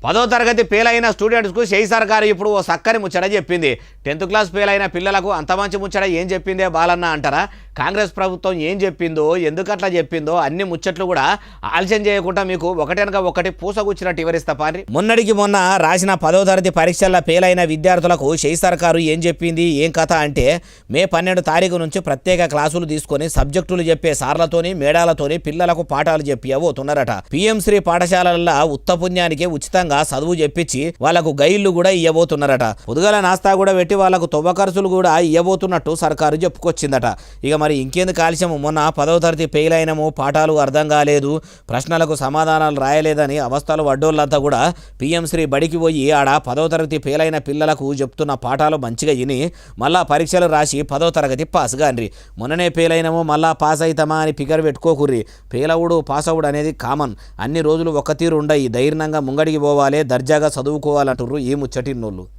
10వ తరగతి ఫెయిల్ అయిన స్టూడెంట్స్కు షేయి సర్కారు ఇప్పుడు ఓ సక్కని ముచ్చట చెప్పింది. 10th క్లాస్ ఫెయిల్ అయిన పిల్లలకు అంత మంచి ముచ్చట ఏం చెప్పిందే బాలన్న అంటారా? కాంగ్రెస్ ప్రభుత్వం ఏం చెప్పిందో, ఎందుకట్లా చెప్పిందో అన్ని ముచ్చట్లు కూడా ఆలస్యం చేయకుండా మీకు ఒకటెనక ఒకటి పూసగుచ్చినట్టు వివరిస్తా పారి. మొన్నటికి మొన్న రాసిన 10వ తరగతి పరీక్షల్లో ఫెయిల్ అయిన విద్యార్థులకు షేయి సర్కారు ఏం చెప్పింది, ఏం కథ అంటే మే 12 తారీఖు నుంచి ప్రత్యేక క్లాసులు తీసుకొని సబ్జెక్టులు చెప్పే సార్లతోని మేడాలతోని పిల్లలకు పాఠాలు చెప్పబోతున్నారట. పిఎం శ్రీ పాఠశాలల్లో ఉత్తపుణ్యానికి ఉచితంగా చదువు చెప్పించి వాళ్ళకు గైళ్లు కూడా ఇవ్వబోతున్నారట. పొదుగల నాస్తా కూడా పెట్టి వాళ్ళకు తొవ్వ ఖర్చులు కూడా ఇవ్వబోతున్నట్టు సర్కారు చెప్పుకొచ్చిందట. ఇక మరి ఇంకెందుకు ఆలస్యం, మొన్న 10వ తరగతి ఫెయిల్ అయినము, పాఠాలు అర్థం కాలేదు, ప్రశ్నలకు సమాధానాలు రాయలేదని అవస్థలు వడ్డోళ్ళంతా కూడా పిఎం శ్రీ బడికి పోయి ఆడ 10వ తరగతి ఫెయిల్ అయిన పిల్లలకు చెప్తున్న పాఠాలు మంచిగా విని మళ్ళా పరీక్షలు రాసి 10వ తరగతి పాస్ కాండ్రి. మొన్ననే ఫెయిల్ అయినాము మళ్ళా పాస్ అవుతామా అని ఫిగర్ పెట్టుకోకుర్రి. ఫెయిల్ అవుడు పాస్ అవుడు అనేది కామన్. అన్ని రోజులు ఒక తీరు ఉండయి. ధైర్యంగా ముంగడికి పోవాలి, దర్జాగా చదువుకోవాలంటుర్రు ఈ ముచ్చటిన్నోళ్ళు.